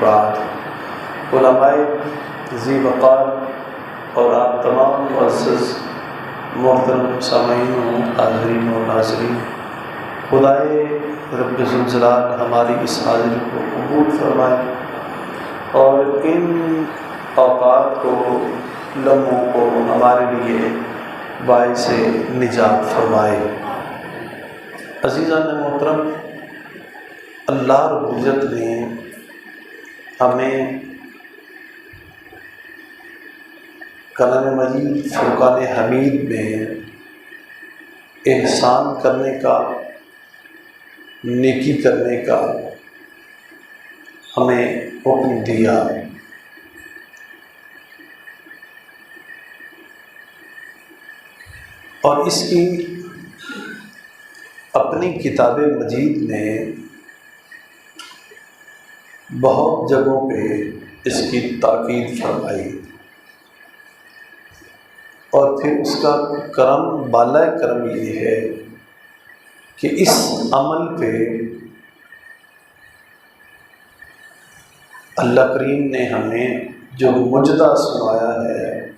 بعد علماء ذی وقار اور آپ تمام معزز محترم سامعین و حاضرین و ناظرین، خدائے رب ذوالجلال ہماری اس حاضری کو قبول فرمائے اور ان اوقات کو، لمحوں کو ہمارے لیے باعث نجات فرمائے۔ عزیزان محترم، اللہ رب العزت نے ہمیں کلام مجید فرقان حمید میں احسان کرنے کا، نیکی کرنے کا ہمیں حکم دیا۔ اور اس کی اپنی کتاب مجید میں بہت جگہوں پہ اس کی تاکید فرمائی، اور پھر اس کا کرم، بالائے کرم یہ ہے کہ اس عمل پہ اللہ کریم نے ہمیں جو مجدہ سنایا ہے،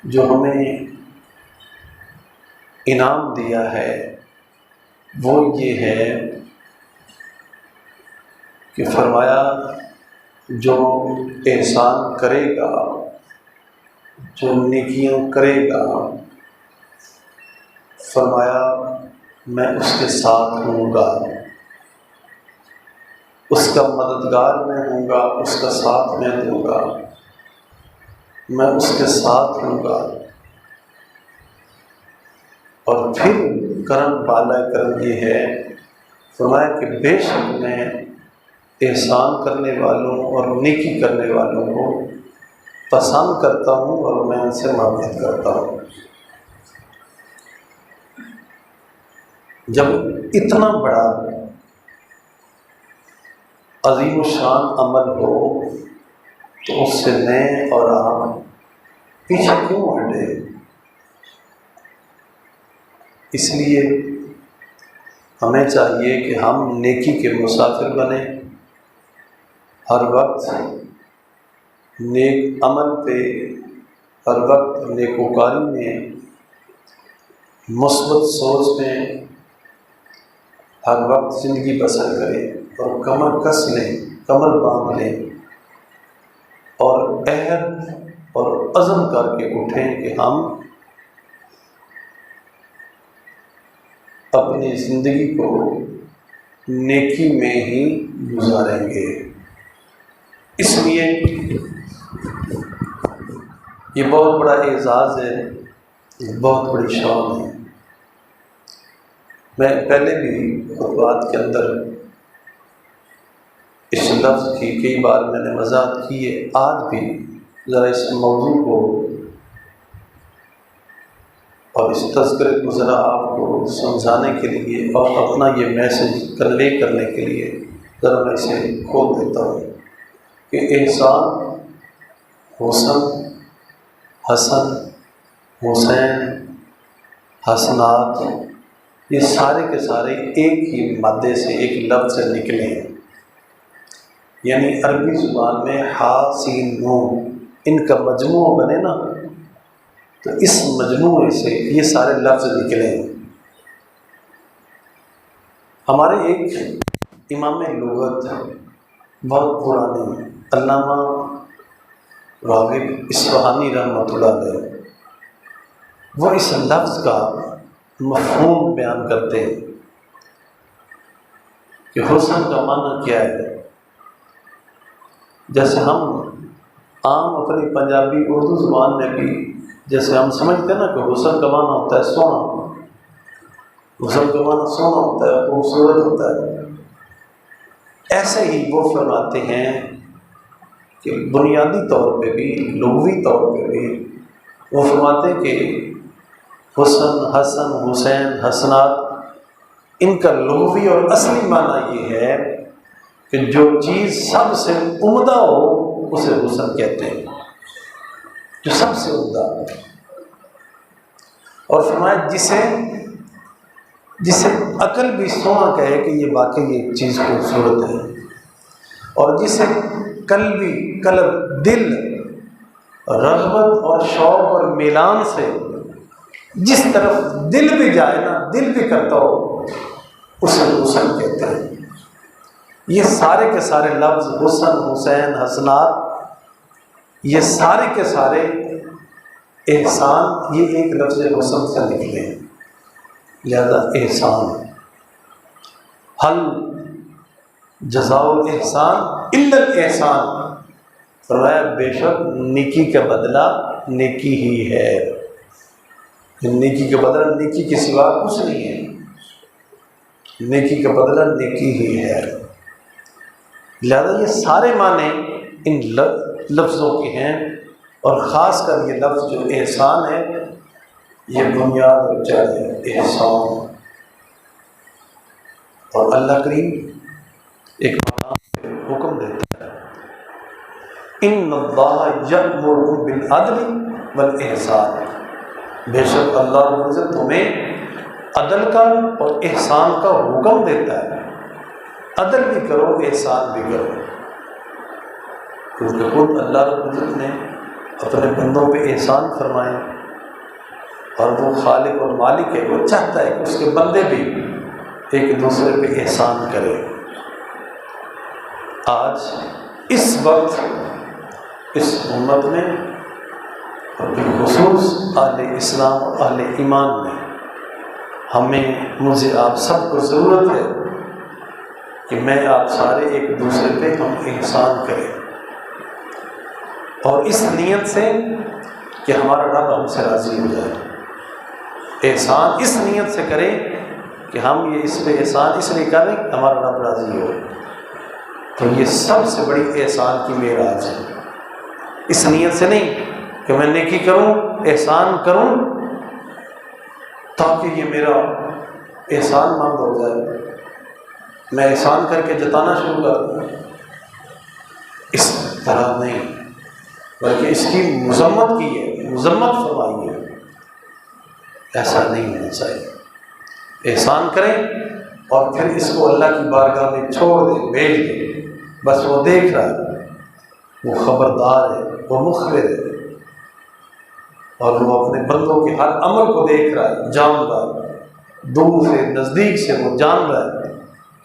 جو ہمیں انعام دیا ہے، وہ یہ ہے کہ فرمایا جو احسان کرے گا، جو نیکیاں کرے گا، فرمایا میں اس کے ساتھ ہوں گا، اس کا مددگار میں ہوں گا، اس کا ساتھ میں دوں گا، میں اس کے ساتھ ہوں گا۔ اور پھر کرم، بالا کرم یہ ہے، فرمایا کہ بے شک میں احسان کرنے والوں اور نیکی کرنے والوں کو پسند کرتا ہوں اور میں ان سے محبت کرتا ہوں۔ جب اتنا بڑا عظیم الشان عمل ہو تو اس سے میں اور آپ پیچھے کیوں ہٹے؟ اس لیے ہمیں چاہیے کہ ہم نیکی کے مسافر بنیں، ہر وقت نیک عمل پہ، ہر وقت نیکوکاری میں، مثبت سوچ میں ہر وقت زندگی بسر کریں، اور کمر کس لیں، کمر باندھ لیں، اور عہد اور عزم کر کے اٹھیں کہ ہم اپنی زندگی کو نیکی میں ہی گزاریں گے۔ اس لیے یہ بہت بڑا اعزاز ہے، بہت بڑی شان ہے۔ میں پہلے بھی خطبات کے اندر اس لفظ کی کئی بار میں نے وضاحت کی ہے، آج بھی ذرا اس موضوع کو اور اس تذکرے کو ذرا آپ کو سمجھانے کے لیے اور اپنا یہ میسج کنوے کرنے کے لیے ذرا میں اسے کھول دیتا ہوں کہ احسان، حسن، حسن، حسین، حسنات، یہ سارے کے سارے ایک ہی مادے سے، ایک لفظ سے نکلے ہیں۔ یعنی عربی زبان میں ہا سین نون، ان کا مجموعہ بنے نا، تو اس مجموعے سے یہ سارے لفظ نکلے ہیں۔ ہمارے ایک امام لغت بہت پرانے، علامہ راغب اصفہانی رحمۃ اللہ علیہ، وہ اس لفظ کا مفہوم بیان کرتے ہیں کہ حسن کا معنی کیا ہے۔ جیسے ہم عام اپنی پنجابی اردو زبان میں بھی جیسے ہم سمجھتے ہیں نا کہ حسن کا معنی ہوتا ہے سونا، حسن کا معنی سونا ہوتا ہے، خوبصورت ہوتا ہے، ایسے ہی وہ فرماتے ہیں کہ بنیادی طور پہ بھی، لغوی طور پہ بھی وہ فرماتے ہیں کہ حسن، حسن، حسین، حسنات، ان کا لغوی اور اصلی معنی یہ ہے کہ جو چیز سب سے عمدہ ہو اسے حسن کہتے ہیں، جو سب سے عمدہ۔ اور فرمایا جسے عقل بھی سونا کہے کہ یہ واقعی ایک چیز خوبصورت ہے۔ اور جسے قلب دل رغبت اور شوق اور میلان سے جس طرف دل بھی جائے نا، دل بھی کرتا ہو، اسے حسن کہتے ہیں۔ یہ سارے کے سارے لفظ حسن، حسین، حسنات، یہ سارے کے سارے احسان یہ ایک لفظ حسن سے نکلے ہیں، لہذا احسان۔ حل جزاء الاحسان الا الاحسان، فرمایا بے شک نیکی کا بدلہ نیکی ہی ہے، نیکی کا بدلہ نیکی کے سوا کچھ نہیں ہے، نیکی کا بدلہ نیکی ہی ہے۔ لہذا یہ سارے معنی ان لفظوں کے ہیں، اور خاص کر یہ لفظ جو احسان ہے یہ بنیاد رکھ جائے احسان۔ اور اللہ کریم ایک مقام پہ حکم دیتا ہے، ان اللہ یأمر بالعدل والاحسان، بے شک اللہ رب العزت تمہیں عدل کا اور احسان کا حکم دیتا ہے، عدل بھی کرو احسان بھی کرو، کیونکہ خود اللہ رب العزت نے اپنے بندوں پہ احسان فرمائے، اور وہ خالق اور مالک ہے، وہ چاہتا ہے کہ اس کے بندے بھی ایک دوسرے پہ احسان کرے۔ آج اس وقت اس امت میں اور بالخصوص اہل اسلام اور اہل ایمان میں مجھے آپ سب کو ضرورت ہے کہ میں آپ سارے ایک دوسرے پہ ہم احسان کریں، اور اس نیت سے کہ ہمارا رب ہم سے راضی ہو جائے، احسان اس نیت سے کریں کہ ہم یہ اس پہ احسان اس لیے کریں کہ ہمارا رب راضی ہو۔ تو یہ سب سے بڑی احسان کی معراج ہے، اس نیت سے نہیں کہ میں نیکی کروں احسان کروں تاکہ یہ میرا احسان مند ہو جائے، میں احسان کر کے جتانا شروع کر دوں، اس طرح نہیں، بلکہ اس کی مذمت کی ہے، مذمت فرمائی ہے، ایسا نہیں ہونا چاہیے۔ احسان کریں اور پھر اس کو اللہ کی بارگاہ میں چھوڑ دیں، بھیج دیں، بس وہ دیکھ رہا ہے، وہ خبردار ہے، وہ مخبر ہے، اور وہ اپنے بندوں کے ہر عمل کو دیکھ رہا ہے، جان رہا ہے، دور سے نزدیک سے وہ جان رہا ہے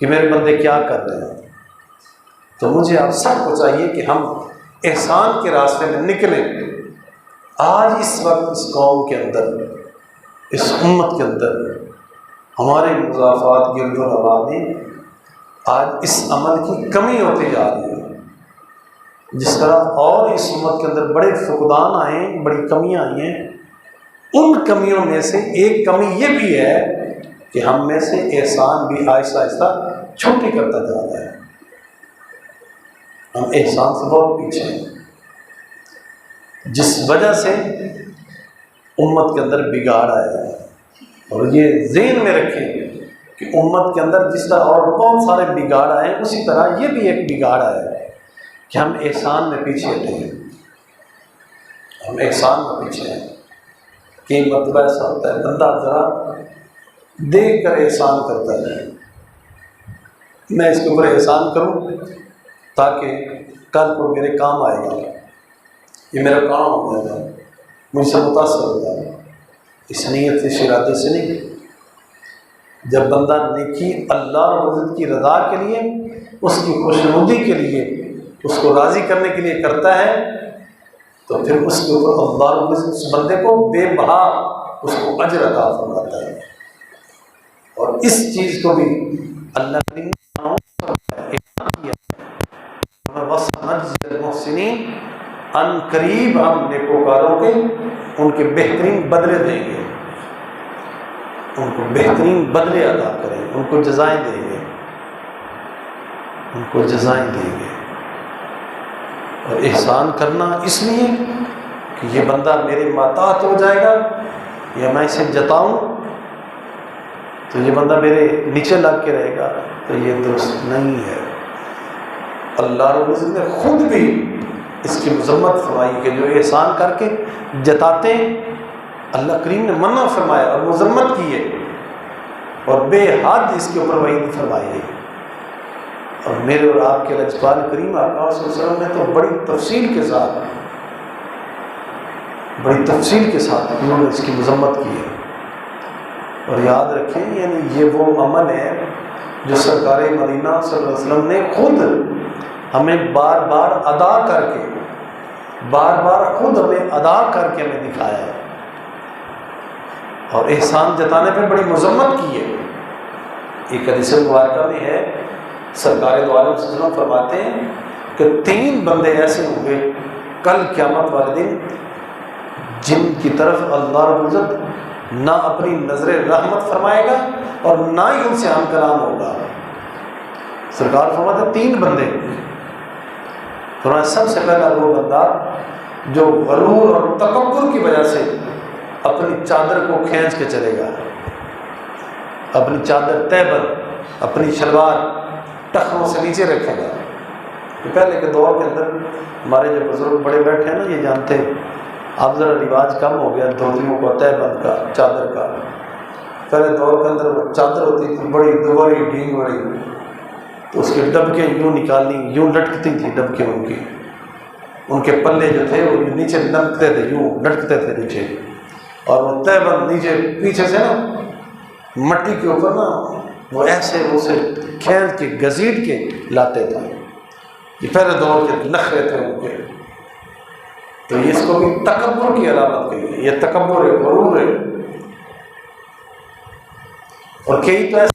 کہ میرے بندے کیا کر رہے ہیں۔ تو مجھے آپ سب کو چاہیے کہ ہم احسان کے راستے میں نکلیں۔ آج اس وقت اس قوم کے اندر، اس امت کے اندر ہمارے مضافات گرد و نواح میں آج اس عمل کی کمی ہوتی جا رہی ہے۔ جس طرح اور اس امت کے اندر بڑے فقدان آئے ہیں، بڑی کمیاں آئی ہیں، ان کمیوں میں سے ایک کمی یہ بھی ہے کہ ہم میں سے احسان بھی آہستہ آہستہ چھوٹی کرتا جا رہا ہے، ہم احسان سے بہت پیچھے ہیں، جس وجہ سے امت کے اندر بگاڑ آیا ہے۔ اور یہ ذہن میں رکھیں کہ امت کے اندر جس طرح اور بہت سارے بگاڑ آئے ہیں، اسی طرح یہ بھی ایک بگاڑ آیا ہے کہ ہم احسان میں پیچھے ہٹے ہیں، ہم احسان میں پیچھے ہیں۔ کہ مطلب ایسا ہوتا ہے بندہ ذرا دیکھ کر احسان کرتا ہے، میں اس کے اوپر احسان کروں تاکہ کل کو میرے کام آئے گا، یہ میرا کام ہو جائے گا، مجھ سے متاثر ہو جائے گا، اس نیت سے ارادے سے نہیں۔ جب بندہ نیکی اللہ رب العزت کی رضا کے لیے، اس کی خوشنودی کے لیے، اس کو راضی کرنے کے لیے کرتا ہے، تو پھر اس کے اوپر اللہ رب العزت اس بندے کو بے بہا اس کو اجر عطا فرماتا ہے۔ اور اس چیز کو بھی اللہ نے محسنین، ان قریب ہم نیکوکاروں کے ان کے بہترین بدلے دیں گے، ان کو بہترین بدلے ادا کریں، ان کو جزائیں دیں گے، ان کو جزائیں دیں گے۔ اور احسان کرنا اس لیے کہ یہ بندہ میرے ماتحت ہو جائے گا یا میں اسے جتاؤں تو یہ بندہ میرے نیچے لگ کے رہے گا، تو یہ درست نہیں ہے۔ اللہ رب العزت نے خود بھی اس کی مذمت فرمائی کہ جو احسان کر کے جتاتے ہیں، اللہ کریم نے منع فرمایا اور مذمت کی ہے، اور بے حد اس کے اوپر وعید فرمائی ہے۔ اور میرے اور آپ کے لجپال کریم آقا صلی اللہ علیہ وسلم نے تو بڑی تفصیل کے ساتھ انہوں نے اس کی مذمت کی ہے۔ اور یاد رکھیں یعنی یہ وہ عمل ہے جو سرکار مدینہ صلی اللہ علیہ وسلم نے خود ہمیں بار بار ادا کر کے ہمیں دکھایا ہے، اور احسان جتانے پہ بڑی مذمت کی ہے۔ ایک حدیث مبارکہ میں ہے، سرکار دو عالم صلی اللہ علیہ وسلم فرماتے ہیں کہ 3 بندے ایسے ہوں گے کل قیامت والے دن جن کی طرف اللہ رب العزت نہ اپنی نظر رحمت فرمائے گا اور نہ ہی ان سے ہم کلام ہوگا۔ سرکار فرماتے ہیں 3 بندے، فرمایا سب سے پہلا وہ بندہ جو غرور اور تکبر کی وجہ سے اپنی چادر کو کھینچ کے چلے گا، اپنی چادر تہبند، اپنی شلوار ٹخنوں سے نیچے رکھے گا۔ پہلے کے دور کے اندر ہمارے جو بزرگ بڑے بیٹھے ہیں نا یہ جانتے ہیں، اب ذرا رواج کم ہو گیا دھوتیوں کو تہبند کا، چادر کا۔ پہلے دور کے اندر چادر ہوتی تھی بڑی دوباری ڈھینگ بڑی، تو اس کے ڈبکے یوں نکالنی، یوں لٹکتی تھی ڈبکے ان کے پلے جو تھے وہ نیچے لٹکتے تھے، یوں لٹکتے تھے نیچے، اور وہ تہبند نیچے پیچھے سے نا مٹی کے اوپر نا وہ ایسے اسے کھینچ کے گھسیٹ کے لاتے تھے۔ یہ پہلے دور کے نخرے تھے ان کے، تو اس کو بھی تکبر کی علامت کہی ہے، یہ تکبر ہے، غرور ہے۔ اور کئی تو ایسے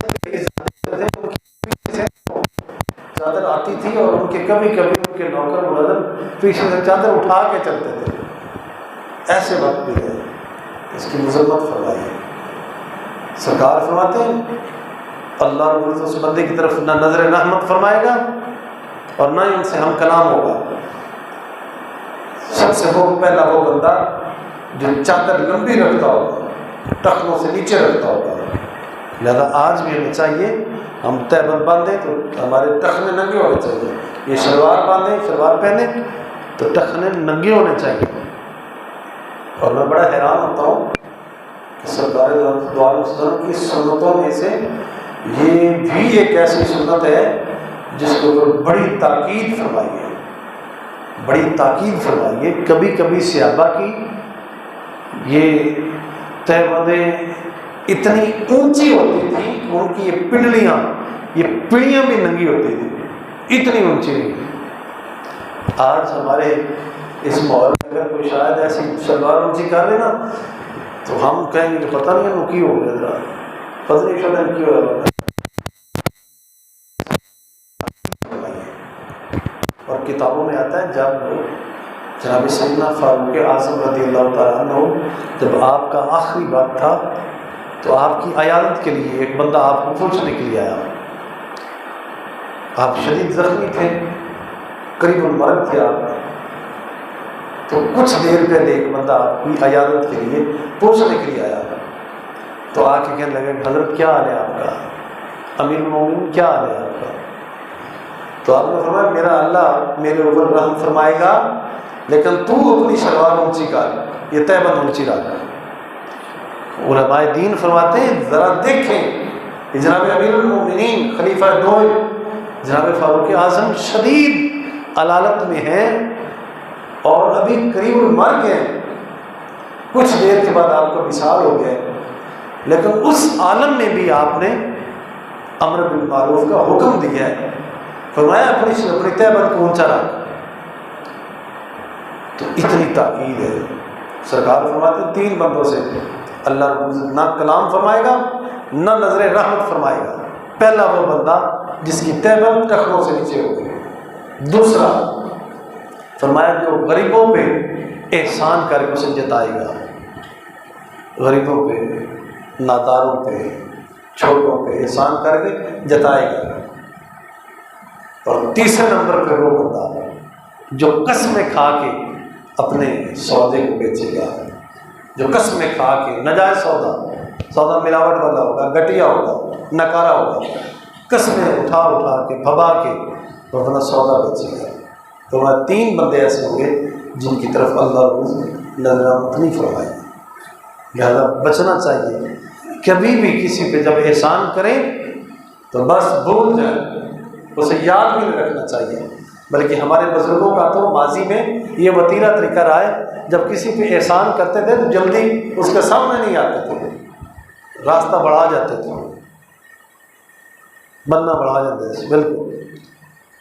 چادر آتی تھی اور ان کے کبھی ان کے نوکر ملازم پیچھے سے چادر اٹھا کے چلتے تھے، ایسے وقت بھی ہے، اس کی مذمت فرمائی ہے۔ سرکار فرماتے ہیں اللہ رب العزت اس بندے کی طرف نہ نظر رحمت فرمائے گا اور نہ ہی ان سے ہم کلام ہوگا۔ سب سے پہلا وہ بندہ جو چادر لمبی رکھتا ہوگا، ٹخنوں سے نیچے رکھتا ہوگا۔ لہذا آج بھی ہمیں چاہیے ہم تہبند باندھیں تو ہمارے ٹخنے ننگے ہونے چاہیے، یہ شلوار باندھیں، شلوار پہنیں تو ٹخنے ننگے ہونے چاہیے۔ اور میں بڑا حیران ہوتا ہوں کہ سرکار دو عالم صلی اللہ علیہ وسلم کی سنتوں میں سے یہ بھی ایک ایسی سنت ہے جس کے اوپر بڑی تاکید فرمائی ہے، کبھی کبھی صحابہ کی یہ تہبندیں اتنی اونچی ہوتی تھی کہ ان کی یہ پڑیاں بھی ننگی ہوتی تھی، اتنی اونچی نہیں۔ آج ہمارے اس ماحول میں اگر کوئی شاید ایسی شلوار اونچی کر لے نا تو ہم کہیں گے کہ پتہ نہیں ہم کی ہو گیا، پتہ نہیں شدن کی ہو گیا۔ اور کتابوں میں آتا ہے جب جناب سیدنا فاروق اعظم رضی اللہ تعالیٰ عنہ جب آپ کا آخری وقت تھا تو آپ کی عیادت کے لیے ایک بندہ آپ کو پوچھنے کے لیے آیا، آپ شدید زخمی تھے، قریب المرگ تھے آپ، تو کچھ دیر پہلے ایک بندہ آپ کی عیادت کے لیے پوچھنے کے لیے آیا، تو آ کے کہنے لگا حضرت کیا حال ہے آپ کا، امیر المومنین کیا حال ہے آپ کا؟ تو آپ نے فرمایا میرا اللہ میرے اوپر رحم فرمائے گا، لیکن تو اپنی شلوار اونچی کر، یہ تہبند اونچی رکھ۔ علماء دین فرماتے ہیں ذرا دیکھیں کہ جناب امیر المومنین خلیفہ دوم جناب فاروق اعظم شدید علالت میں ہیں اور ابھی قریب المرگ ہیں، کچھ دیر کے بعد آپ کا وصال ہو گیا ہے، لیکن اس عالم میں بھی آپ نے امر بالمعروف کا حکم دیا ہے، فرمایا اپنی تہبند کو اونچا رکھ۔ تو اتنی تاکید ہے۔ سرکار فرماتے 3 بندوں سے اللہ رب العزت نہ کلام فرمائے گا نہ نظر رحمت فرمائے گا۔ پہلا وہ بندہ جس کی تہبند ٹخنوں سے نیچے ہوگی، دوسرا فرمایا جو غریبوں پہ احسان کر کے اسے جتائے گا، غریبوں پہ، ناداروں پہ، چھوٹوں پہ احسان کر کے جتائے گا۔ اور تیسرے نمبر پہ وہ بندہ جو قسمیں کھا کے اپنے سودے کو بیچے گا، جو قسمیں کھا کے ناجائز سودا ملاوٹ والا ہوگا، گٹیا ہوگا، نکارا ہوگا، قسمیں اٹھا کے بھبا کے وہ اپنا سودا بیچے گا۔ تو وہ 3 بندے ایسے ہوں گے جن کی طرف اللہ نظر نہیں فرمائے، لہذا بچنا چاہیے۔ کبھی بھی کسی پہ جب احسان کریں تو بس بھول جائیں اسے یاد بھی نہیں رکھنا چاہیے، بلکہ ہمارے بزرگوں کا تو ماضی میں یہ وتیرہ طریقہ رہا ہے، جب کسی پہ احسان کرتے تھے تو جلدی اس کے سامنے نہیں آتے تھے، راستہ بڑھا جاتے تھے، بننا بڑھا جاتے تھے، بالکل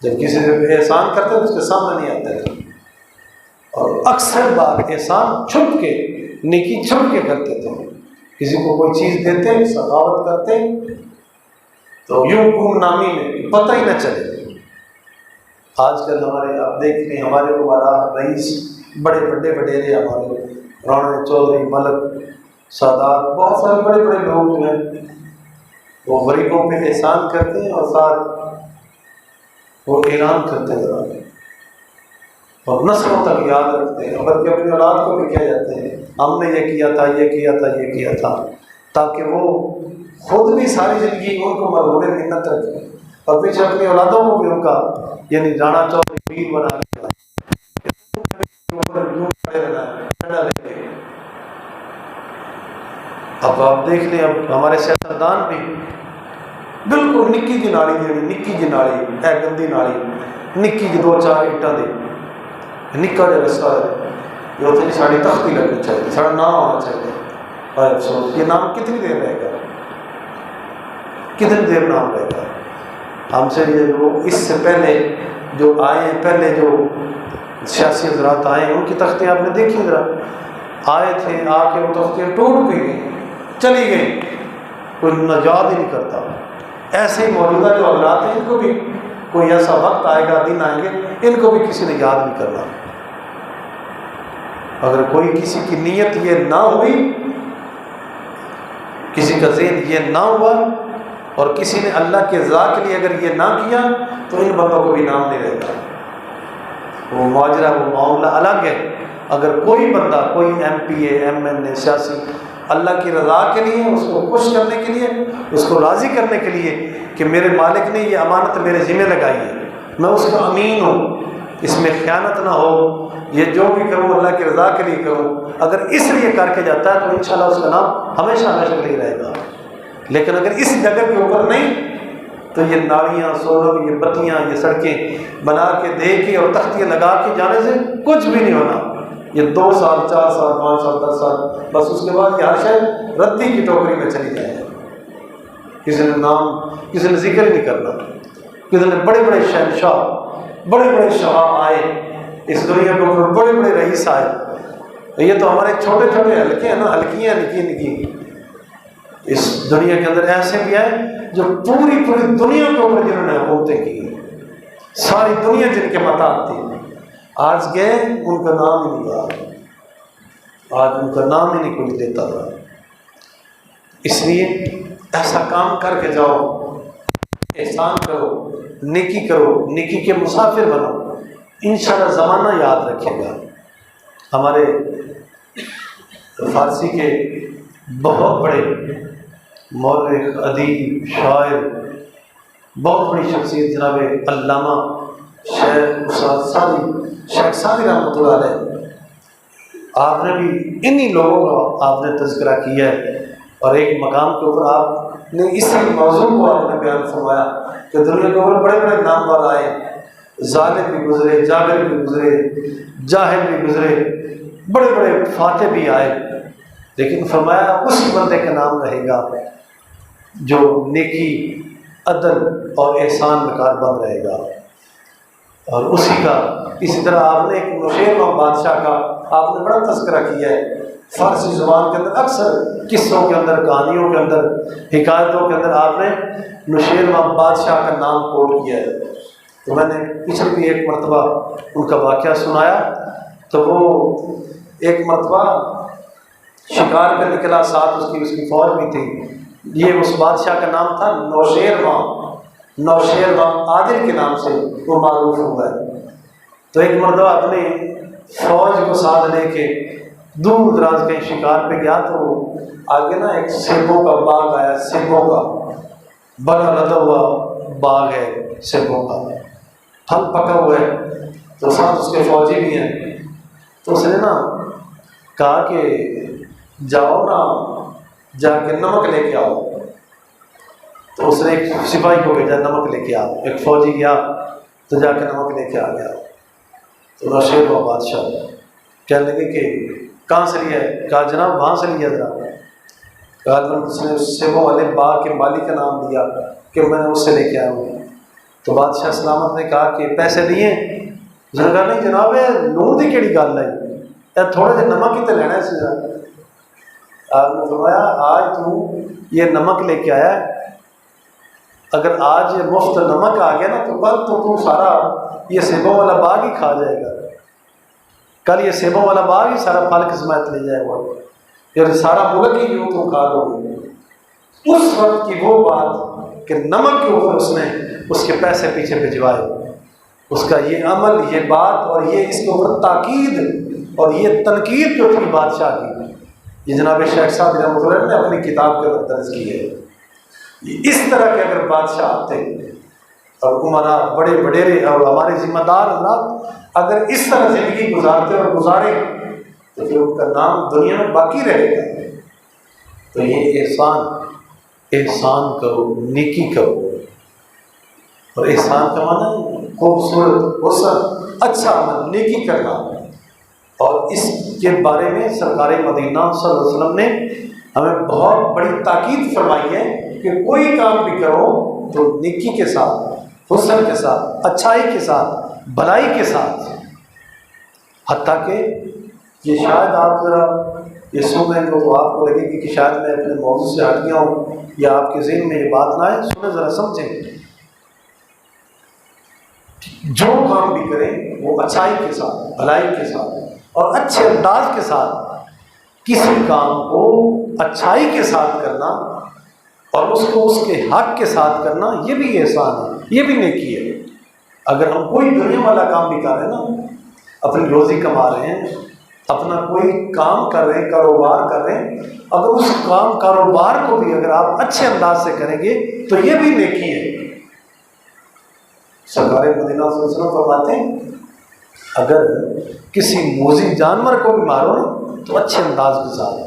جب کسی پہ احسان کرتے تو اس کے سامنے نہیں آتے تھے، اور اکثر بار احسان چھپ کے، نیکی چھپ کے کرتے تھے، کسی کو کوئی چیز دیتے، سخاوت کرتے تو یوں گم نامی میں پتہ ہی نہ چلے۔ آج کل ہمارے آپ دیکھ رہے ہیں، ہمارے عمرا رئیس، بڑے بڑے وڈیرے، ہمارے رانا چودھری، ملک، سادات، بہت سارے بڑے بڑے لوگ جو ہیں وہ غریبوں پہ احسان کرتے ہیں اور ساتھ وہ اعلان کرتے ہیں اور نسلوں تک یاد رکھتے ہیں، بلکہ اپنی اولاد کو بھی کہہ جاتے ہیں ہم نے یہ کیا تھا، یہ کیا تھا، یہ کیا تھا، تاکہ وہ خود بھی ساری زندگی ان کو مرغوب منت رکھیں اور پیچھے اپنی اولادوں کو بھی ان کا، یعنی رانا چودھری پیر بنا کے اب آپ دیکھ لیں، اب ہمارے سیاستدان بھی بالکل نکی جی نالی دینی، نکی جی نالی ہے، گندی نالی، نکی جی 2-4 اینٹاں دی، نکا جا رستہ ہے، یہ ہوتا ہے ساری تختی لگنی چاہیے، سارا نام آنا چاہیے، اور افسوس یہ نام کتنی دیر رہے گا، کتنی دیر نام رہے گا؟ ہم سے یہ لوگ اس سے پہلے جو آئے ہیں، پہلے جو سیاسی حضرات آئے ہیں، ان کی تختیں آپ نے دیکھی ذرا، آئے تھے، آ کے وہ تختیں ٹوٹ بھی گئی، چلی گئی، کوئی یاد ہی نہیں کرتا۔ ایسے ہی موجودہ جو حضرات ہیں، ان کو بھی کوئی ایسا وقت آئے گا، دن آئیں گے، ان کو بھی کسی نے یاد نہیں کرنا۔ اگر کوئی کسی کی نیت یہ نہ ہوئی، کسی کا ذہن یہ نہ ہوا، اور کسی نے اللہ کے رضا کے لیے اگر یہ نہ کیا، تو ان بندوں کو بھی نام نہیں رہتا۔ وہ معاجرہ، وہ معاملہ الگ ہے۔ اگر کوئی بندہ، کوئی MP ہے، MN ہے، سیاسی، اللہ کی رضا کے لیے، اس کو خوش کرنے کے لیے، اس کو راضی کرنے کے لیے کہ میرے مالک نے یہ امانت میرے ذمہ لگائی ہے، میں اس کا امین ہوں، اس میں خیانت نہ ہو، یہ جو بھی کروں اللہ کی رضا کے لیے کروں، اگر اس لیے کر کے جاتا ہے تو انشاءاللہ اس کا نام ہمیشہ ہمیشہ کے لیے رہے گا۔ لیکن اگر اس جگہ کے اوپر نہیں، تو یہ نالیاں، سورگ، یہ بتیاں، یہ سڑکیں بنا کے دے کے اور تختیاں لگا کے جانے سے کچھ بھی نہیں ہونا۔ یہ 2 سال، 4 سال، 5 سال، 10 سال، بس اس کے بعد یہ ہر شے ردی کی ٹوکری میں چلی جائے گا۔ کسی نے نام، کسی نے ذکر نہیں کرنا۔ کسی نے بڑے بڑے شہنشاہ، بڑے بڑے شاہ آئے اس دنیا کے اوپر، بڑے بڑے رئیس آئے، یہ تو ہمارے چھوٹے چھوٹے حلقے ہیں نا، حلقیاں نکی نکی۔ اس دنیا کے اندر ایسے بھی آئے جو پوری دنیا کے اوپر جنہوں نے حکومتیں کی، ساری دنیا جن کے متحد تھی، آج گئے ان کا نام ہی نہیں یاد، آج ان کا نام ہی نہیں کوئی لیتا تھا۔ اس لیے ایسا کام کر کے جاؤ، احسان کرو، نیکی کرو، نیکی کے مسافر بنو، انشاءاللہ زمانہ یاد رکھے گا۔ ہمارے فارسی کے بہت بڑے مورخ، ادیب، شاعر، بہت بڑی شخصیت جناب علامہ شیخ سعدی رحمۃ اللہ علیہ، آپ نے بھی انہی لوگوں کا آپ نے تذکرہ کیا ہے، اور ایک مقام کے اوپر آپ نے اسی موضوع کو آپ نے بیان فرمایا کہ دنیا کے اوپر بڑے بڑے نامور آئے، ظالم بھی گزرے، جابر بھی گزرے، جاہل بھی گزرے، بڑے بڑے فاتح بھی آئے، لیکن فرمایا اسی بندے کا نام رہے گا جو نیکی، عدل اور احسان میں کاربند رہے گا، اور اسی کا اسی طرح آپ نے ایک نوشیروان بادشاہ کا آپ نے بڑا تذکرہ کیا ہے، فارسی زبان کے اندر اکثر قصوں کے اندر، کہانیوں کے اندر، حکایتوں کے اندر آپ نے نوشیروان بادشاہ کا نام کوٹ کیا ہے۔ تو میں نے پچھلی بھی ایک مرتبہ ان کا واقعہ سنایا، تو وہ ایک مرتبہ شکار پہ نکلا، ساتھ اس کی فوج بھی تھی، یہ اس بادشاہ کا نام تھا نوشیروان عادل کے نام سے وہ معروف ہوا ہے۔ تو ایک مرتبہ اپنی فوج کو ساتھ لے کے دور دراز کہیں شکار پہ گیا، تو آگے نا ایک سیبوں کا باغ آیا، سیبوں کا بڑا لدا ہوا باغ ہے، سیبوں کا پھل پکا ہوا ہے، تو ساتھ اس کے فوجی بھی ہیں، تو اس نے نا کہا کہ جاؤ نا، جا کے نمک لے کے آؤ۔ تو اس نے ایک سپاہی کو بھیجا نمک لے کے آ، ایک فوجی گیا تو جا کے نمک لے کے آ گیا، تو نوشیر ہوا بادشاہ، کہنے لگے کہ کہاں سے لیا ہے؟ کہا جناب وہاں سے لیا ذرا۔ کہا اس نے سیبوں والے باغ کے مالک کا نام دیا کہ میں نے اس سے لے کے آیا ہوں۔ تو بادشاہ سلامت نے کہا کہ پیسے دیے؟ اس نے کہا نہیں جناب لون کی کیڑی گل ہے، تھوڑا جہا نمک ہی تو لینا ہے ذرا۔ آپ نے فرمایا آج تو یہ نمک لے کے آیا ہے، اگر آج یہ مفت نمک آ گیا نا تو کل تو سارا یہ سیبوں والا باغ ہی کھا جائے گا، کل یہ سیبوں والا باغ ہی سارا پھل کی سماعت لے جائے گا، پھر سارا ملک ہی یوں تم کھا لو گے۔ اس وقت کی وہ بات کہ نمک کے اوپر اس نے اس کے پیسے پیچھے بھجوائے، اس کا یہ عمل، یہ بات اور یہ اس کے اوپر تاکید اور یہ تنقید جو تھی بادشاہ کی، یہ جناب شیخ صاحب رحمۃ اللہ نے اپنی کتاب کے اندر درج کی ہے۔ اس طرح کے اگر بادشاہ آتے اور عمرا بڑے وڈیرے اور ہمارے ذمہ دار حضرات اگر اس طرح زندگی گزارتے اور گزارے تو پھر ان کا نام دنیا میں باقی رہے گا۔ تو یہ احسان کرو، نیکی کرو، اور احسان کا معنی خوبصورت حسن اچھا عمل نیکی کرنا، اور اس کے بارے میں سرکار مدینہ صلی اللہ علیہ وسلم نے ہمیں بہت بڑی تاکید فرمائی ہے کہ کوئی کام بھی کرو تو نیکی کے ساتھ، حسن کے ساتھ، اچھائی کے ساتھ، بھلائی کے ساتھ۔ حتیٰ کہ یہ شاید آپ ذرا یہ سن رہے ہو تو آپ کو لگے کہ شاید میں اپنے موضوع سے ہٹ گیا ہوں یا آپ کے ذہن میں یہ بات نہ آئے، سنیں ذرا سمجھیں۔ جو کام بھی کریں وہ اچھائی کے ساتھ، بھلائی کے ساتھ اور اچھے انداز کے ساتھ، کسی کام کو اچھائی کے ساتھ کرنا اور اس کو اس کے حق کے ساتھ کرنا، یہ بھی احسان ہے، یہ بھی نیکی ہے۔ اگر ہم کوئی دنیا والا کام بھی کر رہے ہیں نا، اپنی روزی کما رہے ہیں، اپنا کوئی کام کر رہے ہیں، کاروبار کر رہے ہیں، اگر اس کام کاروبار کو بھی اگر آپ اچھے انداز سے کریں گے تو یہ بھی نیکی ہے۔ سرکار مدینہ صلی اللہ علیہ وسلم فرماتے ہیں اگر کسی موذی جانور کو بھی مارو تو اچھے انداز کے ساتھ،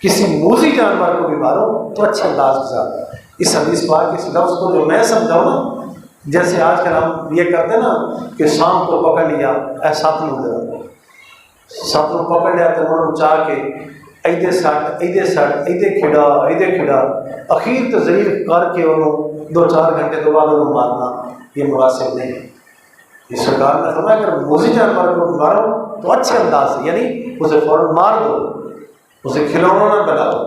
کسی موذی جانور کو بھی مارو تو اچھے انداز کے ساتھ۔ اس حدیث پاک اس لفظ کو جو میں سمجھاؤں نا، جیسے آج کل ہم یہ کرتے ہیں نا کہ شام کو پکڑ لیا ساتھ میں ساتھ میں پکڑ لیا تو انہوں نے چاہ کے ایدے سٹ ایدے کھڑا اخیر تو ذریع کر کے انہوں 2-4 گھنٹے کے بعد انہوں مارنا، یہ مناسب نہیں ہے۔ اس سرکار نے فرمایا اگر موذی جانور کو مارو تو اچھے انداز سے، یعنی اسے فوراً مار دو، اسے کھلونا نہ بناؤ۔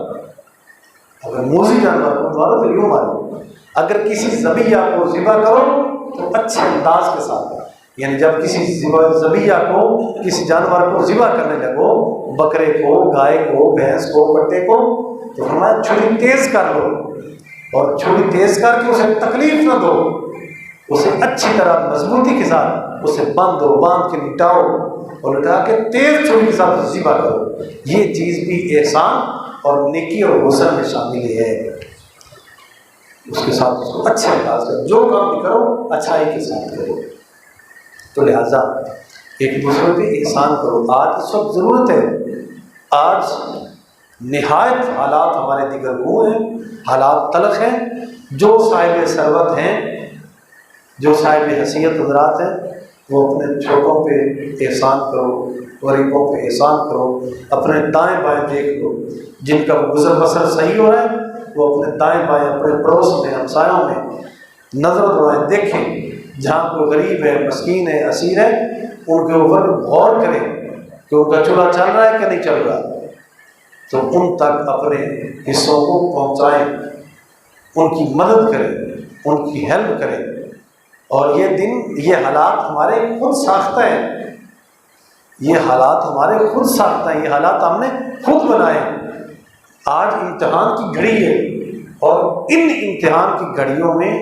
اگر موذی جانور کو مارو تو یوں مارو، اگر کسی ذبیحہ کو ذبح کرو تو اچھے انداز کے ساتھ، یعنی جب کسی ذبیحہ کو، کسی جانور کو ذبح کرنے لگو، بکرے کو، گائے کو، بھینس کو، بٹے کو، تو فرمایا چھری تیز کر لو، اور چھری تیز کر کے اسے تکلیف نہ دو، اسے اچھی طرح مضبوطی کے ساتھ اسے باندھ کے لٹاؤ، اور لٹا کے تیز چھری کے ساتھ ذبح کرو۔ یہ چیز بھی احسان اور نیکی اور حسن میں شامل ہے۔ اس کے ساتھ اس کو اچھے انداز کرو، جو کام بھی کرو اچھائی کے ساتھ کرو۔ تو لہٰذا ایک دوسرے پہ احسان کرو۔ آج اس وقت ضرورت ہے، آج نہایت حالات ہمارے دیگر وہ ہیں، حالات تلخ ہیں۔ جو صاحب ثروت ہیں، جو صاحب حیثیت حضرات ہیں، وہ اپنے چھوٹوں پہ احسان کرو، غریبوں پہ احسان کرو، اپنے دائیں بائیں دیکھ لو، جن کا گزر بسر صحیح ہو رہا ہے وہ اپنے دائیں بائیں، اپنے پڑوس میں، ہمسایوں میں نظر دوڑائیں، دیکھیں جہاں کوئی غریب ہے، مسکین ہے، اسیر ہے، ان کے اوپر غور کریں کہ ان کا چولہا چل رہا ہے کہ نہیں چل رہا، تو ان تک اپنے حصوں کو پہنچائیں، ان کی مدد کریں، ان کی ہیلپ کریں۔ اور یہ دن، یہ حالات ہمارے خود ساختہ ہیں، یہ حالات ہمارے خود ساختہ ہیں، یہ حالات ہم نے خود بنائے ہیں۔ آج امتحان کی گھڑی ہے، اور ان امتحان کی گھڑیوں میں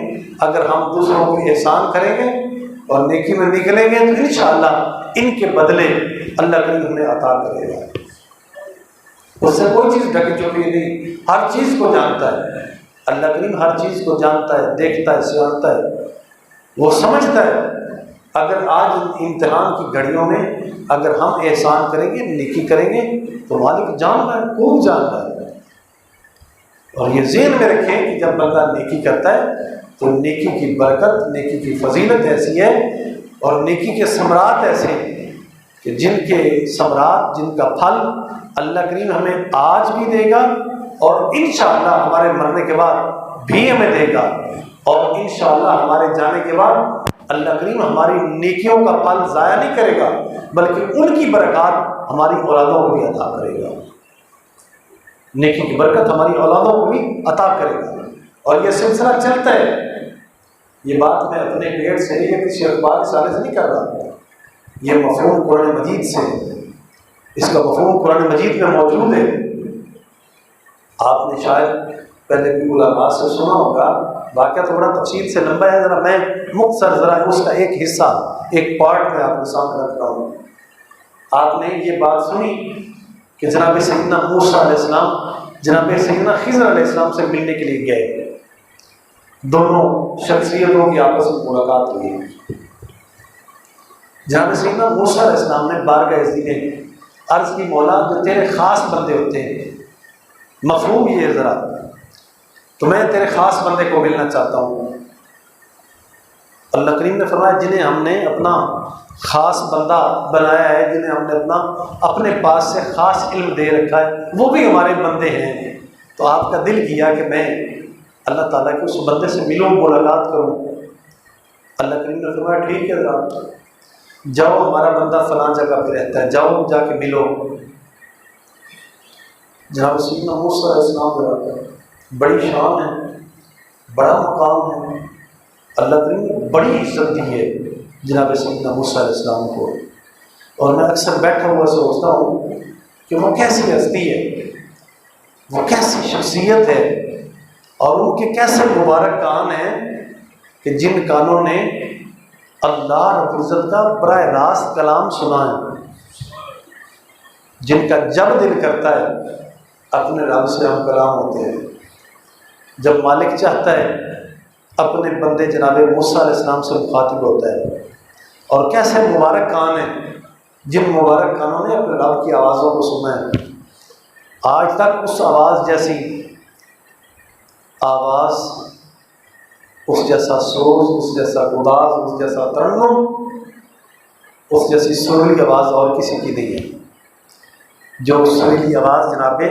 اگر ہم دوسروں کو احسان کریں گے اور نیکی میں نکلیں گے تو انشاءاللہ ان کے بدلے اللہ کریم ہمیں عطا کرے گا۔ اس سے کوئی چیز ڈھکی چھپی نہیں، ہر چیز کو جانتا ہے اللہ کریم، ہر چیز کو جانتا ہے، دیکھتا ہے، سنتا ہے، وہ سمجھتا ہے۔ اگر آج امتحان کی گھڑیوں میں اگر ہم احسان کریں گے، نیکی کریں گے تو مالک جان رہا ہے، خوب جان رہا ہے۔ اور یہ ذہن میں رکھیں کہ جب بندہ نیکی کرتا ہے تو نیکی کی برکت، نیکی کی فضیلت ایسی ہے اور نیکی کے ثمرات ایسے ہیں کہ جن کے ثمرات، جن کا پھل اللہ کریم ہمیں آج بھی دے گا اور انشاءاللہ ہمارے مرنے کے بعد بھی ہمیں دے گا، اور انشاءاللہ ہمارے جانے کے بعد اللہ کریم ہماری نیکیوں کا پھل ضائع نہیں کرے گا، بلکہ ان کی برکات ہماری اولادوں کو بھی عطا کرے گا، نیکی کی برکت ہماری اولادوں کو بھی عطا کرے گا۔ اور یہ سلسلہ چلتا ہے، یہ بات میں اپنے پیٹ سے یا کسی اخبار رسالے سے نہیں کر رہا، یہ مفہوم قرآن مجید سے، اس کا مفہوم قرآن مجید میں موجود ہے۔ آپ نے شاید پہلے بھی علماء سے سنا ہوگا، واقعہ تو بڑا تفصیل سے لمبا ہے، ذرا میں مختصر ذرا اس کا ایک حصہ، ایک پارٹ میں آپ کے سامنے رکھ رہا ہوں۔ آپ نے یہ بات سنی کہ جناب سیدنا موسیٰ علیہ السلام جناب سیدنا خضر علیہ السلام سے ملنے کے لیے گئے، دونوں شخصیتوں کی آپس میں ملاقات ہوئی۔ جناب سیدنا موسیٰ علیہ السلام نے بارگاہ عزیز میں عرض کی، مولا جو تیرے خاص بندے ہوتے ہیں، مفہوم یہ ہے ذرا، تو میں تیرے خاص بندے کو ملنا چاہتا ہوں۔ اللہ کریم نے فرمایا جنہیں ہم نے اپنا خاص بندہ بنایا ہے، جنہیں ہم نے اپنے پاس سے خاص علم دے رکھا ہے، وہ بھی ہمارے بندے ہیں۔ تو آپ کا دل کیا کہ میں اللہ تعالیٰ کے اس بندے سے ملوں، ملاقات کروں۔ اللہ کریم نے فرمایا ٹھیک ہے، ذرا جاؤ، ہمارا بندہ فلاں جگہ پہ رہتا ہے، جاؤ جا کے ملو۔ جناب سیدنا موسیٰ علیہ السلام بڑی شان ہے، بڑا مقام ہے، اللہ کریم نے بڑی عزت دی ہے جناب سیدنا موسیٰ علیہ السلام کو۔ اور میں اکثر بیٹھا ہوا سوچتا ہوں کہ وہ کیسی ہستی ہے، وہ کیسی شخصیت ہے، اور ان کے کیسے مبارک کان ہیں کہ جن کانوں نے اللہ رب العزت کا براہ راست کلام سنا ہے، جن کا جب دل کرتا ہے اپنے رب سے ہم کلام ہوتے ہیں، جب مالک چاہتا ہے اپنے بندے جناب موسیٰ علیہ السلام سے مخاطب ہوتا ہے۔ اور کیسے مبارک کان ہیں جن مبارک کانوں نے اپنے رب کی آوازوں کو سنا ہے۔ آج تک اس آواز جیسی آواز، اس جیسا سوز، اس جیسا گداز، اس جیسا ترنم، اس جیسی سریلی آواز اور کسی کی نہیں ہے۔ جو سریلی آواز جناب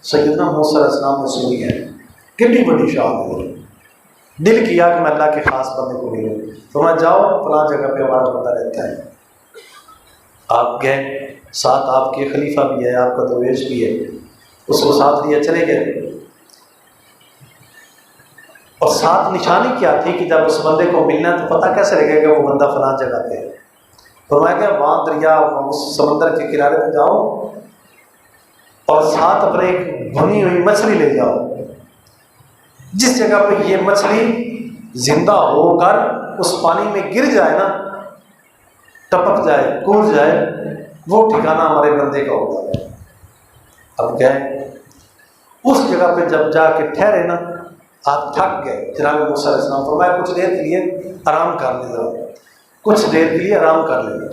سیدنا موسیٰ علیہ السلام نے سنی ہے، کتنی بڑی شان ہے۔ دل کیا کہ میں اللہ کے خاص بندے کو ملوں، تو میں جاؤ فلاں جگہ پہ ہمارا بندہ رہتا ہے۔ آپ گئے، ساتھ آپ کے خلیفہ بھی ہے، آپ کا درویش بھی ہے، اس کو ساتھ لیا چلے گئے۔ اور ساتھ نشانی کیا تھی کہ جب اس بندے کو ملنا تو پتہ کیسے لگے گا وہ بندہ فلاں جگہ پہ ہے؟ فرمایا کہ وہاں دریا، اس سمندر کے کنارے پہ جاؤ اور ساتھ اپنے ایک بھنی ہوئی مچھلی لے جاؤ، جس جگہ پہ یہ مچھلی زندہ ہو کر اس پانی میں گر جائے نا، ٹپک جائے، کود جائے، وہ ٹھکانہ ہمارے بندے کا ہوگا۔ اب گئے اس جگہ پہ، جب جا کے ٹھہرے نا، آپ تھک گئے۔ جناب موسیٰ علیہ السلام فرمایا کچھ دیر کے لیے آرام کر لیں، ذرا کچھ دیر کے لیے آرام کر لیں۔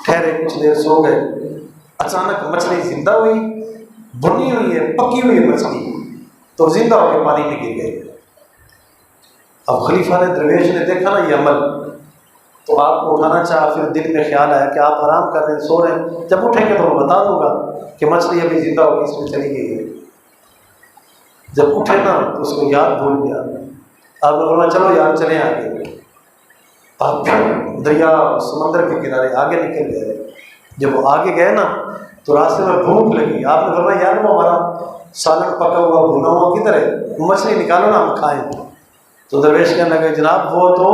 ٹھہرے، کچھ دیر سو گئے۔ اچانک مچھلی زندہ ہوئی، بھنی ہوئی ہے، پکی ہوئی ہے مچھلی، تو زندہ ہو کے پانی میں گر گئی۔ اب خلیفہ نے، درویش نے دیکھا نا یہ عمل، تو آپ کو اٹھانا چاہا، پھر دل میں خیال آیا کہ آپ آرام کر رہے ہیں، سو رہے ہیں، جب اٹھیں گے تو میں بتا دوں گا کہ مچھلی ابھی زندہ ہوگی، اس میں چلی گئی ہے۔ جب اٹھے نا تو اس کو یاد بھول گیا۔ آپ نے فرمایا چلو یار چلیں آگے۔ آپ پھر دریا سمندر کے کنارے آگے نکل گئے۔ جب وہ آگے گئے نا تو راستے میں بھوک لگی۔ آپ نے فرمایا یار وہ ہمارا سالن پکا ہوا بھونا ہوا کدھر ہے، وہ مچھلی نکالو نا ہم کھائیں۔ تو درویش کہنے لگے جناب وہ تو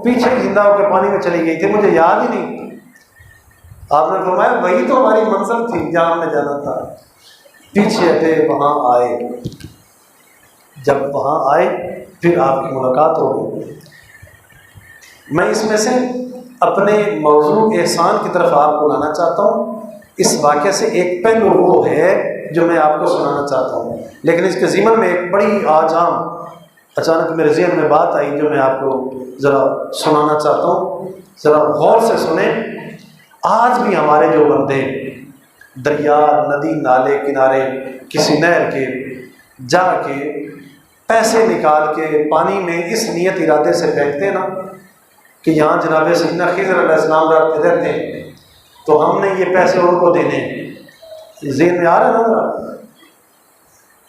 پیچھے زندہ ہو کے پانی میں چلی گئی تھی، مجھے یاد ہی نہیں۔ آپ نے فرمایا وہی تو ہماری منزل تھی جہاں ہم نے جانا تھا۔ پیچھے ہٹے، وہاں آئے۔ جب وہاں آئے پھر آپ کی ملاقات ہو گئی۔ میں اس میں سے اپنے موضوع احسان کی طرف آپ کو لانا چاہتا ہوں۔ اس واقعے سے ایک پہلو وہ ہے جو میں آپ کو سنانا چاہتا ہوں، لیکن اس کے ضمن میں ایک بڑی عام اچانک میرے ذہن میں بات آئی جو میں آپ کو ذرا سنانا چاہتا ہوں، ذرا غور سے سنیں۔ آج بھی ہمارے جو بندے دریا، ندی، نالے کنارے کسی نہر کے جا کے پیسے نکال کے پانی میں اس نیت ارادے سے پھینکتے ہیں نا کہ یہاں جناب سیدنا خضر علیہ السلام رہتے ہیں تو ہم نے یہ پیسے ان کو دینے ہیں، ذہن میں آ رہا ہے نا؟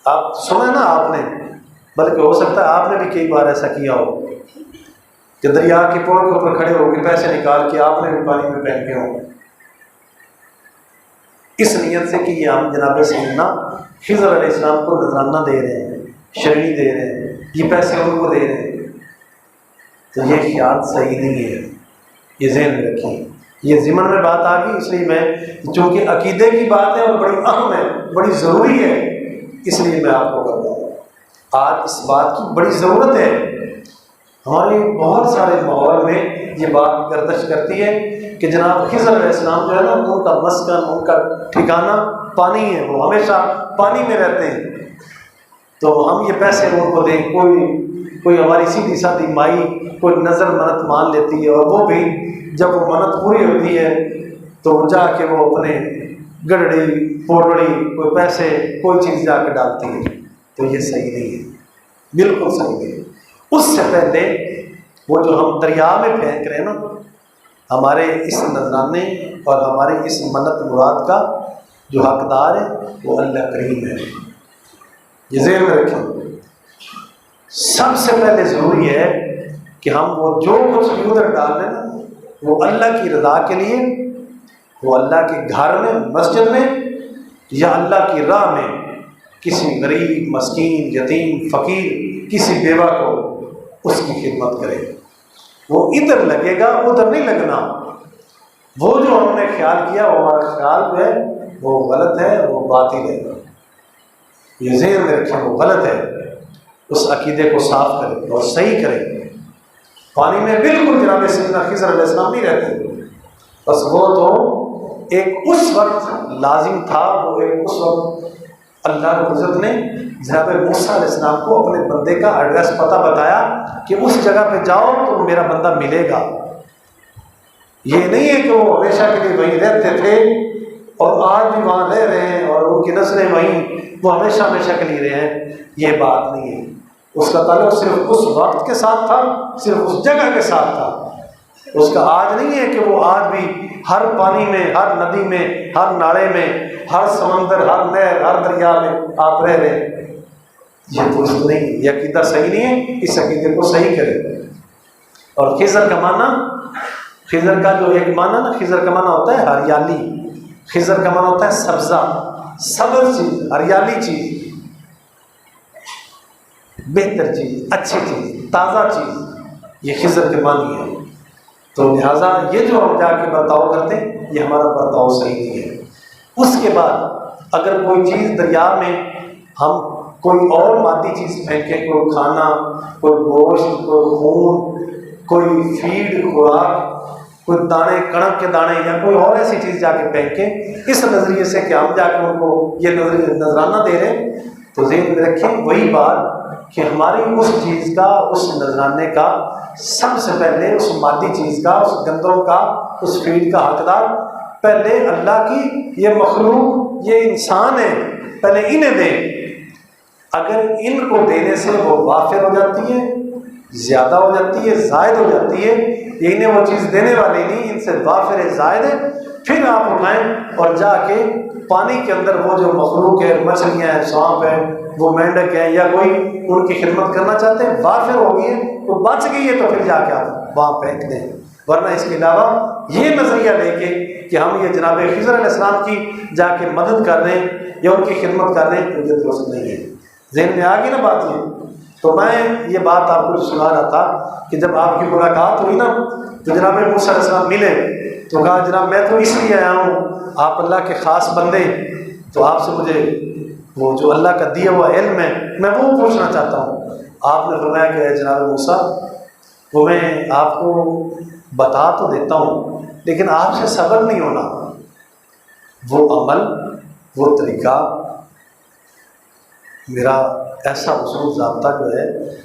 آپ سنا نا آپ نے، بلکہ ہو سکتا ہے آپ نے بھی کئی بار ایسا کیا ہو کہ دریا کے پوڑ کے اوپر کھڑے ہو کے پیسے نکال کے آپ نے بھی پانی میں پھینکے ہوں، اس نیت سے کہ یہ ہم جناب سیدنا خضر علیہ السلام کو نذرانہ دے رہے ہیں، شرعی دے رہے ہیں، یہ پیسے ان کو دے رہے ہیں، تو یہ خیال صحیح نہیں ہے، یہ ذہن میں رکھیں۔ یہ ضمن میں بات آ گئی، اس لیے میں چونکہ عقیدے کی بات ہے اور بڑی اہم ہے، بڑی ضروری ہے، اس لیے میں آپ کو کر رہا ہوں۔ آج اس بات کی بڑی ضرورت ہے، ہمارے بہت سارے ماحول میں یہ بات گردش کرتی ہے کہ جناب خضر علیہ السلام جو ہے نا ان کا مسکن، ان کا ٹھکانہ پانی ہے، وہ ہمیشہ پانی میں رہتے ہیں، تو ہم یہ پیسے ان کو دیں۔ کوئی ہماری سیدھی سادھی مائی کوئی نظر منت مان لیتی ہے، اور وہ بھی جب وہ منت پوری ہوتی ہے تو جا کے وہ اپنے گڑڑی پوڑڑی کوئی پیسے کوئی چیز جا کے ڈالتی ہے، تو یہ صحیح نہیں ہے، بالکل صحیح نہیں ہے۔ اس سے پہلے وہ جو ہم دریا میں پھینک رہے ہیں نا، ہمارے اس نذرانے اور ہمارے اس منت مراد کا جو حقدار ہے وہ اللہ کریم ہے، یہ ذہن میں رکھیں۔ سب سے پہلے ضروری ہے کہ ہم وہ جو کچھ بھی ادھر ڈال رہے ہیں نا وہ اللہ کی رضا کے لیے، وہ اللہ کے گھر میں، مسجد میں، یا اللہ کی راہ میں کسی غریب، مسکین، یتیم، فقیر، کسی بیوہ کو اس کی خدمت کرے۔ وہ ادھر لگے گا، ادھر نہیں لگنا۔ وہ جو ہم نے خیال کیا وہ ہمارا خیال جو ہے وہ غلط ہے، وہ باطل ہے، یہ ذہن میں رکھیں، وہ غلط ہے۔ اس عقیدے کو صاف کریں اور صحیح کریں۔ پانی میں بالکل جناب سیدنا خضر علیہ السلام نہیں رہتے، بس وہ تو ایک اس وقت لازم تھا، وہ ایک اس وقت اللہ رب العزت نے جناب موسیٰ علیہ السلام کو اپنے بندے کا ایڈریس پتہ بتایا کہ اس جگہ پہ جاؤ تو میرا بندہ ملے گا۔ یہ نہیں ہے کہ وہ ہمیشہ کے لیے وہیں رہتے تھے اور آج بھی وہاں رہ رہے ہیں اور ان کی نسلیں وہیں، وہ ہمیشہ کے لیے رہے ہیں، یہ بات نہیں ہے۔ اس کا تعلق صرف اس وقت کے ساتھ تھا، صرف اس جگہ کے ساتھ تھا، اس کا آج نہیں ہے کہ وہ آج بھی ہر پانی میں، ہر ندی میں، ہر ناڑے میں، ہر سمندر، ہر نہر، ہر دریا میں آپ رہ رہے ہیں، یہ درست نہیں، یہ عقیدہ صحیح نہیں ہے، اس عقیدے کو صحیح کریں۔ اور خضر کا معنی، خضر کا جو ایک معنی نا، خضر کا معنی ہوتا ہے ہریالی، خضر کا معنی ہوتا ہے سبزہ، سبز چیز، ہریالی چیز، بہتر چیز، اچھی چیز، تازہ چیز، یہ خضر کے معنی ہے۔ تو لہٰذا یہ جو ہم جا کے برتاؤ کرتے ہیں یہ ہمارا برتاؤ صحیح نہیں ہے۔ اس کے بعد اگر کوئی چیز دریا میں ہم کوئی اور مادی چیز پھینکیں، کوئی کھانا، کوئی گوشت، کوئی خون، کوئی فیڈ، خوراک، کوئی دانے، کڑک کے دانے، یا کوئی اور ایسی چیز جا کے پھینکیں اس نظریے سے کہ ہم جا کے ان کو یہ نذرانہ دے رہے ہیں، تو ذہن میں رکھیں وہی بات کہ ہماری اس چیز کا، اس نذرانے کا، سب سے پہلے اس مادی چیز کا، اس گندم کا، اس فیڈ کا حقدار پہلے اللہ کی یہ مخلوق، یہ انسان ہے، پہلے انہیں دیں۔ اگر ان کو دینے سے وہ وافر ہو جاتی ہے، زیادہ ہو جاتی ہے، زائد ہو جاتی ہے، یہ انہیں وہ چیز دینے والی نہیں، ان سے وافر ہے، زائد ہے، پھر آپ اٹھائیں اور جا کے پانی کے اندر وہ جو مخلوق ہے، مچھلیاں ہیں، سانپ ہے، وہ مینڈک ہے، یا کوئی ان کی خدمت کرنا چاہتے ہیں، وافر ہو گئی ہے، وہ بچ گئی ہے، تو پھر جا کے آپ وہاں پھینک دیں۔ ورنہ اس کے علاوہ یہ نظریہ لے کے کہ ہم یہ جناب خضر علیہ السلام کی جا کے مدد کر رہے ہیں یا ان کی خدمت کر رہے ہیں، تو یہ درست نہیں ہے۔ ذہن میں آ گئی نا بات یہ؟ تو میں یہ بات آپ کو سنا رہا تھا کہ جب آپ کی ملاقات ہوئی نا تو جناب موسیٰ علیہ السلام ملے تو کہا جناب میں تو اس لیے آیا ہوں، آپ اللہ کے خاص بندے، تو آپ سے مجھے وہ جو اللہ کا دیا ہوا علم ہے میں وہ پوچھنا چاہتا ہوں۔ آپ نے فرمایا کہ اے جناب موسیٰ، وہ میں آپ کو بتا تو دیتا ہوں لیکن آپ سے صبر نہیں ہونا، وہ عمل، وہ طریقہ، میرا ایسا اصول ضابطہ جو ہے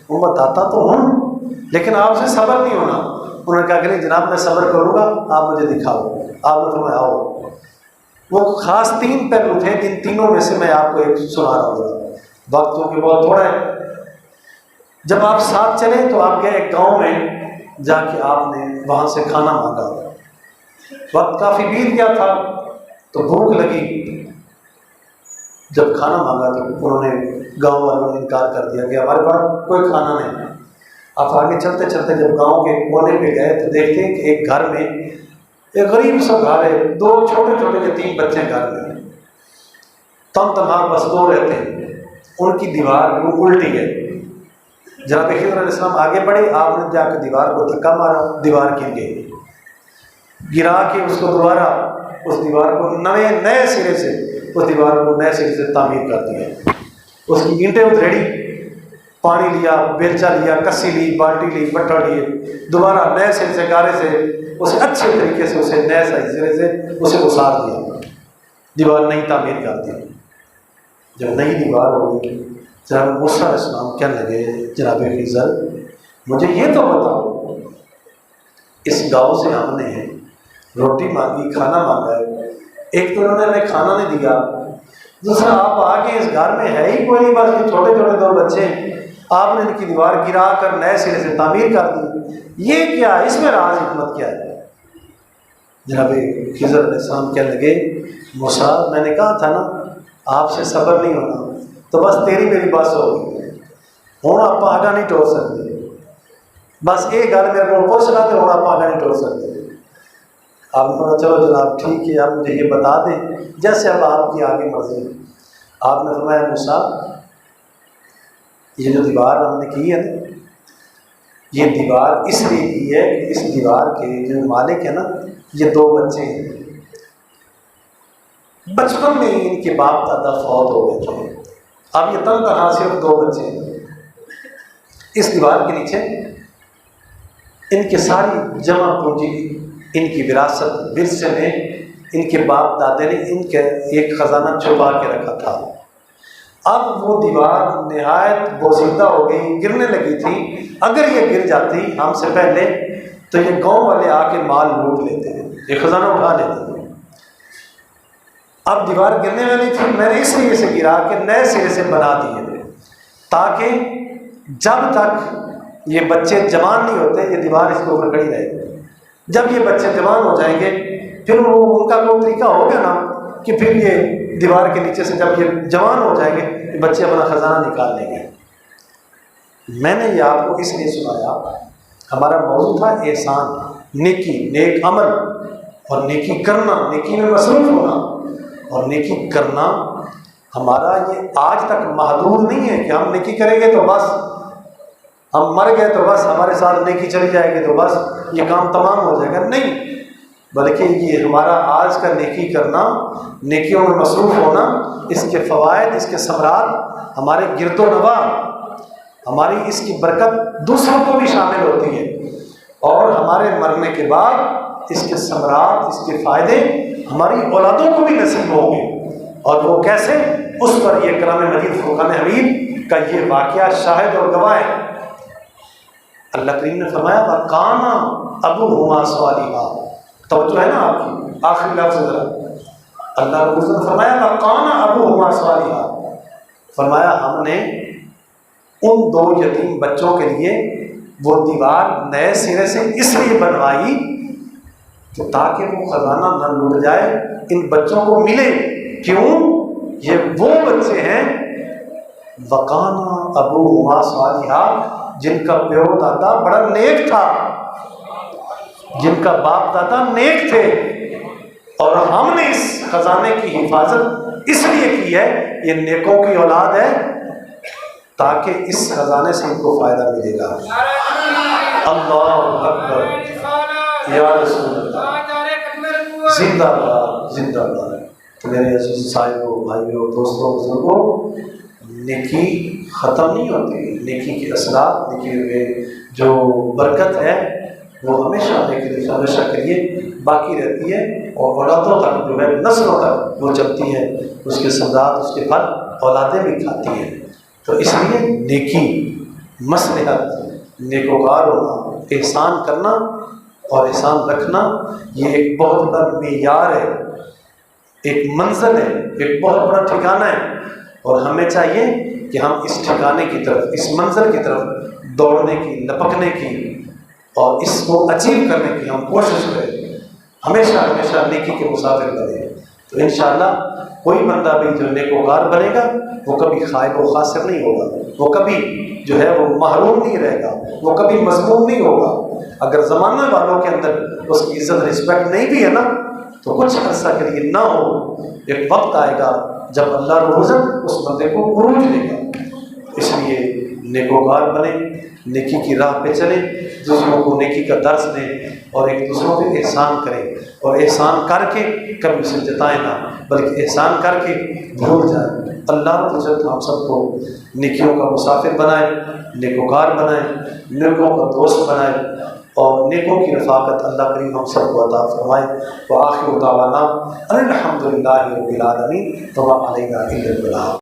وہ بتاتا تو ہوں لیکن آپ سے صبر نہیں ہونا۔ انہوں نے کہا کہ نہیں جناب میں صبر کروں گا، آپ مجھے دکھاؤ۔ آپ نے فرمایا آؤ۔ وہ خاص 3 پہلو تھے، جن تینوں میں سے میں آپ کو ایک سنا رہا ہوں، وقت کیونکہ بہت تھوڑا ہے۔ جب آپ ساتھ چلے تو آپ گئے ایک گاؤں میں، جا کے آپ نے وہاں سے کھانا مانگا، وقت کافی بیت گیا تھا تو بھوک لگی، جب کھانا مانگا تو انہوں نے، گاؤں والوں نے انکار کر دیا کہ ہمارے پاس کوئی کھانا نہیں۔ آپ آگے چلتے چلتے جب گاؤں کے کونے پہ گئے تو دیکھتے ہیں کہ ایک گھر میں ایک غریب سا گھر ہے، 2 چھوٹے چھوٹے کے 3 بچے گھر میں، تم تنہا بس 2 رہتے ہیں، ان کی دیوار وہ الٹی ہے۔ جناب خضر علیہ السلام آگے بڑھے، آپ نے جا کے دیوار کو دھکا مارا، دیوار گر گئی، گرا کے اس کو دوبارہ اس دیوار کو نئے سرے سے، اس دیوار کو نئے سرے سے تعمیر کر دیا، اس کی اینٹیں ادھیڑی، پانی لیا، بیلچا لیا، کسی لی، بالٹی لی، پٹھا لیے، دوبارہ نئے سرے سے گارے سے اسے اچھے طریقے سے اسے نئے سرے سے اسے اسار دیا، دیوار نئی تعمیر کر دی۔ جب نئی دیوار ہو گئی، جناب موسیٰ علیہ السلام کہنے لگے جناب خضر مجھے یہ تو بتاؤ، اس گاؤں سے ہم نے روٹی مانگی، کھانا مانگا ہے، ایک تو انہوں نے ہمیں کھانا نہیں دیا، دوسرا آپ آگے اس گھر میں ہے ہی کوئی نہیں، بس یہ چھوٹے چھوٹے 2 بچے، آپ نے ان کی دیوار گرا کر نئے سرے سے تعمیر کر دی، یہ کیا، اس میں راز حکمت کیا ہے؟ جناب خضر علیہ السلام کہنے لگے موسیٰ میں نے کہا تھا نا آپ سے صبر نہیں ہونا، تو بس تیری میری بس ہو گئی، ہوں آپ آگاہ نہیں ٹور سکتے، بس یہ گل میرے کو پوچھ رہا تو ہوں آپ آگاہ نہیں ٹور سکتے۔ آپ نے کہا چلو جناب ٹھیک ہے، آپ مجھے یہ بتا دیں جیسے اب آپ کی آگے مرضی۔ آپ نے فرمایا موسیٰ یہ جو دیوار ہم نے کی ہے نا، یہ دیوار اس لیے کی ہے کہ اس دیوار کے جو مالک ہے نا، یہ 2 بچے ہیں، بچپن میں ہی ان کے باپ دادا فوت ہو گئے تھے، اب یہ تن تنہا صرف 2 بچے ہیں، اس دیوار کے نیچے ان کی ساری جمع پونجی، ان کی وراثت ورثے میں ان کے باپ دادے نے ان کے ایک خزانہ چھپا کے رکھا تھا۔ اب وہ دیوار نہایت بوسیدہ ہو گئی، گرنے لگی تھی، اگر یہ گر جاتی ہم سے پہلے تو یہ گاؤں والے آ کے مال لوٹ لیتے ہیں، یہ خزانہ اٹھا لیتے ہیں۔ اب دیوار گرنے والی تھی، میں نے اس لیے سے گرا کے نئے سرے سے بنا دیے تاکہ جب تک یہ بچے جوان نہیں ہوتے یہ دیوار اس کے اوپر کھڑی رہے گی، جب یہ بچے جوان ہو جائیں گے پھر وہ ان کا کوئی طریقہ ہوگا نا کہ پھر یہ دیوار کے نیچے سے جب یہ جوان ہو جائیں گے بچے اپنا خزانہ نکال لیں گے۔ میں نے یہ آپ کو اس لیے سنایا، ہمارا موضوع تھا احسان، نیکی، نیک عمل اور نیکی کرنا، نیکی میں مصروف ہونا، اور نیکی کرنا ہمارا یہ آج تک محدود نہیں ہے کہ ہم نیکی کریں گے تو بس ہم مر گئے تو بس ہمارے ساتھ نیکی چلی جائے گی تو بس یہ کام تمام ہو جائے گا، نہیں، بلکہ یہ ہمارا آج کا نیکی کرنا، نیکیوں میں مصروف ہونا، اس کے فوائد، اس کے ثمرات ہمارے گرد و نواح، ہماری اس کی برکت دوسروں کو بھی شامل ہوتی ہے، اور ہمارے مرنے کے بعد اس کے ثمرات، اس کے فائدے ہماری اولادوں کو بھی نصیب ہوں گے۔ اور وہ کیسے؟ اس پر یہ کلام مجید فرقان حمید کا یہ واقعہ شاہد اور گواہ ہے۔ اللہ کریم نے فرمایا وَقَانَ أَبُوهُمَا صَالِحًا، توجہ ہے نا آپ کی آخری لفظ ذرا، اللہ رب العزت نے فرمایا وَقَانَ أَبُوهُمَا صَالِحًا، فرمایا ہم نے ان 2 یتیم بچوں کے لیے وہ دیوار نئے سرے سے اس لیے بنوائی کہ تاکہ وہ خزانہ نہ لوٹ جائے، ان بچوں کو ملے، کیوں؟ یہ وہ بچے ہیں وَقَانَ أَبُوهُمَا صَالِحًا جن کا پیو دادا بڑا نیک تھا، جن کا باپ دادا نیک تھے، اور ہم نے اس خزانے کی حفاظت اس لیے کی ہے، یہ نیکوں کی اولاد ہے تاکہ اس خزانے سے ان کو فائدہ ملے گا۔ اللہ اکبر، یا رسول اللہ، زندہ باد، زندہ باد۔ تو میرے عزیز سائبوں، بھائیوں، دوستوں، بزرگوں، نیکی ختم نہیں ہوتی، نیکی کے اثرات، نیکی میں جو برکت ہے وہ ہمیشہ ہمیشہ کے لیے باقی رہتی ہے، اور اولادوں تک جو ہے، نسلوں تک وہ چلتی ہے، اس کے ثمرات، اس کے پھل اولادیں بھی کھاتی ہیں۔ تو اس لیے نیکی، مصلحت، نیکوکار ہونا، احسان کرنا اور احسان رکھنا یہ ایک بہت بڑا معیار ہے ایک منزل ہے، ایک بہت بڑا ٹھکانہ ہے، اور ہمیں چاہیے کہ ہم اس ٹھکانے کی طرف، اس منزل کی طرف دوڑنے کی، لپکنے کی اور اس کو اچیو کرنے کی ہم کوشش کریں، ہمیشہ ہمیشہ نیکی کے مسافر بنے۔ تو انشاءاللہ کوئی بندہ بھی جو نیکوکار بنے گا وہ کبھی خائب و خاسر نہیں ہوگا، وہ کبھی جو ہے وہ محروم نہیں رہے گا، وہ کبھی مذموم نہیں ہوگا۔ اگر زمانہ والوں کے اندر اس کی عزت رسپیکٹ نہیں بھی ہے نا تو کچھ عرصہ کے لیے نہ ہو، ایک وقت آئے گا جب اللہ رب العزت اس بندے کو عروج دے گا۔ اس لیے نیکوکار بنے، نیکی کی راہ پہ چلیں، دوسروں کو نیکی کا درس دیں اور ایک دوسروں پہ احسان کریں، اور احسان کر کے کبھی اسے جتائیں نہ بلکہ احسان کر کے بھول جائیں۔ اللہ رب العزت ہم سب کو نیکیوں کا مسافر بنائے، نیکوکار بنائے، نیکوں کا دوست بنائے، اور نیکوں کی رفاقت اللہ کریم ہم سب کو عطا فرمائے۔ وآخر دعوانا الحمد للہ رب العالمین، وما علینا الا البلاغ۔